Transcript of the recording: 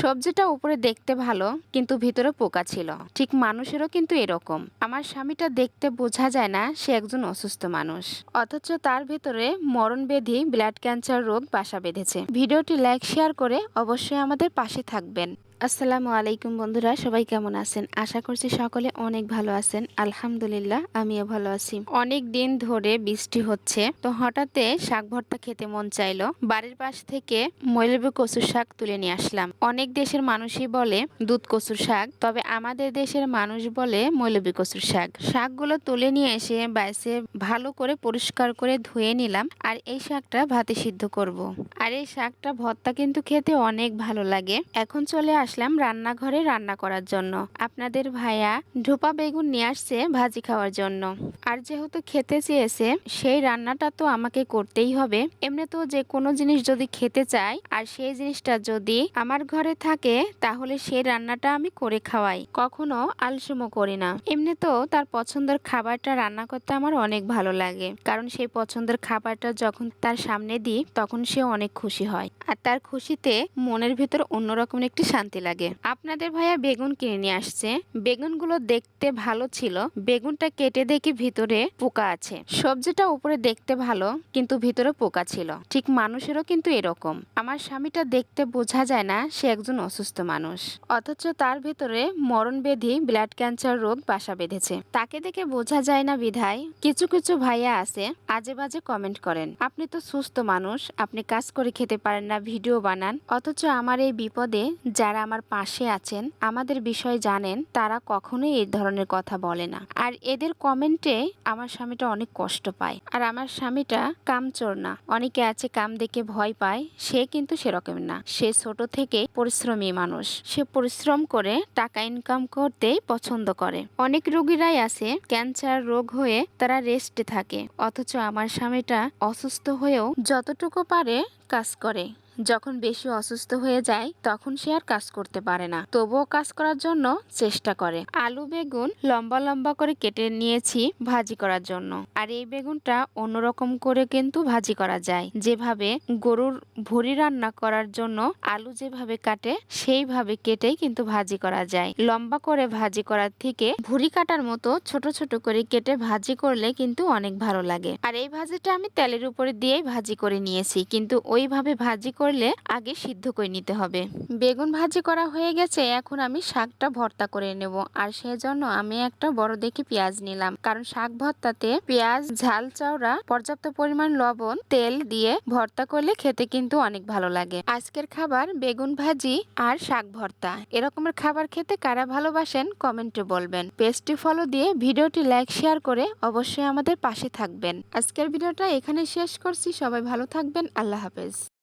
সবজিটা উপরে দেখতে ভালো কিন্তু ভিতরে পোকা ছিল। ঠিক মানুষেরও কিন্তু এরকম। আমার স্বামীটা দেখতে বোঝা যায় না সে একজন অসুস্থ মানুষ, অথচ তার ভিতরে মরণব্যাধি ব্লাড ক্যান্সার রোগ বাসা বেঁধেছে। ভিডিওটি লাইক শেয়ার করে অবশ্যই আমাদের পাশে থাকবেন। আসসালামু আলাইকুম বন্ধুরা, সবাই কেমন আছেন? আশা করছি সকলে অনেক ভালো আছেন। আলহামদুলিল্লাহ, আমিও ভালো আছি। অনেক দিন ধরে বৃষ্টি হচ্ছে, তো হঠাৎ শাক ভর্তা খেতে মন চাইলো। বাড়ির পাশ থেকে মৌলবী কচুর শাক তুলে নিয়ে আসলাম। অনেক দেশের মানুষই বলে দুধ কচুর শাক, তবে আমাদের দেশের মানুষ বলে মৌলবী কচুর শাক। শাকগুলো তুলে নিয়ে এসে বাইসে ভালো করে পরিষ্কার করে ধুয়ে নিলাম। আর এই শাকটা ভাতে সিদ্ধ করব। আর এই শাকটা ভর্তা কিন্তু খেতে অনেক ভালো লাগে। এখন চলে আসলাম রান্নাঘরে রান্না করার জন্য। আপনাদের ভাইয়া ঢোপা বেগুন নিয়ে আসছে ভাজি খাওয়ার জন্য। আর যেহেতু খেতে চেয়েছে, সেই রান্নাটা তো আমাকে করতেই হবে। এমনি তো যে কোনো জিনিস যদি খেতে চাই আর সেই জিনিসটা যদি আমার ঘরে থাকে, তাহলে সেই রান্নাটা আমি করে খাওয়াই, কখনো আলসেমো করি না। এমনি তো তার পছন্দের খাবারটা রান্না করতে আমার অনেক ভালো লাগে, কারণ সেই পছন্দের খাবারটা যখন তার সামনে দিই তখন সে অনেক খুশি হয়। আর তার খুশিতে মনের ভিতর অন্যরকম একটি শান্তি লাগে। আপনাদের ভাইয়া বেগুন কিনে নিয়ে আসছে। বেগুনগুলো দেখতে ভালো ছিল, বেগুনটা কেটে দেখি ভিতরে পোকা আছে। সবজিটা উপরে দেখতে ভালো কিন্তু ভিতরে পোকা ছিল। ঠিক মানুষেরও কিন্তু এরকম। আমার স্বামীটা দেখতে বোঝা যায় না সে একজন অসুস্থ মানুষ, অথচ তার ভিতরে মরণব্যাধি ব্লাড ক্যান্সার রোগ বাসা বেঁধেছে। তাকে দেখে বোঝা যায় না বিধায় কিছু কিছু ভাইয়া আছে আজে বাজে কমেন্ট করেন, আপনি তো সুস্থ মানুষ, আপনি কাজ করে খেতে পারেন না, ভিডিও বানান। অথচ আমার এই বিপদে যারা আমার পাশে আছেন, আমাদের বিষয় জানেন, তারা কখনোই এই ধরনের কথা বলে না। আর এদের কমেন্টে আমার স্বামীটা অনেক কষ্ট পায়। আর আমার স্বামীটা কামচোর না। অনেকে আছে কাম দেখে ভয় পায়, সে কিন্তু সেরকম না। সে ছোট থেকে পরিশ্রমী মানুষ। সে পরিশ্রম করে টাকা ইনকাম করতেই পছন্দ করে। অনেক রোগীরাই আছে ক্যান্সার রোগ হয়ে তারা রেস্টে থাকে, অথচ আমার স্বামীটা অসুস্থ হয়েও যতটুকু পারে কাজ করে। যখন বেশি অসুস্থ হয়ে যায় তখন সে আর কাজ করতে পারে না, তবুও কাজ করার জন্য চেষ্টা করে। আলু বেগুন লম্বা লম্বা করে কেটে নিয়েছি ভাজি করার জন্য। আর এই বেগুনটা অন্যরকম করে কিন্তু ভাজি করা যায়, যেভাবে গরুর ভুঁড়ি রান্না করার জন্য আলু যেভাবে কাটে সেইভাবে কেটেই কিন্তু ভাজি করা যায়। লম্বা করে ভাজি করার থেকে ভুঁড়ি কাটার মতো ছোট ছোট করে কেটে ভাজি করলে কিন্তু অনেক ভালো লাগে। আর এই ভাজিটা আমি তেলের উপরে দিয়েই ভাজি করে নিয়েছি, কিন্তু ওইভাবে ভাজি করলে আগে সিদ্ধ করে নিতে হবে। বেগুন ভাজি করা হয়ে গেছে, এখন আমি শাকটা ভর্তা করে নেব। আর সেজন্য আমি একটা বড় দেখে পেঁয়াজ নিলাম, কারণ শাক ভর্তাতে পেঁয়াজ, ঝাল চওড়া, পর্যাপ্ত পরিমাণ লবণ, তেল দিয়ে ভর্তা করলে খেতে কিন্তু অনেক ভালো লাগে। আজকের খাবার বেগুন ভাজি আর শাক ভর্তা। এরকমের খাবার খেতে কারা ভালোবাসেন কমেন্টে বলবেন। পেজটি ফলো দিয়ে ভিডিওটি লাইক শেয়ার করে অবশ্যই আমাদের পাশে থাকবেন। আজকের ভিডিওটা এখানে শেষ করছি। সবাই ভালো থাকবেন। আল্লাহ হাফেজ।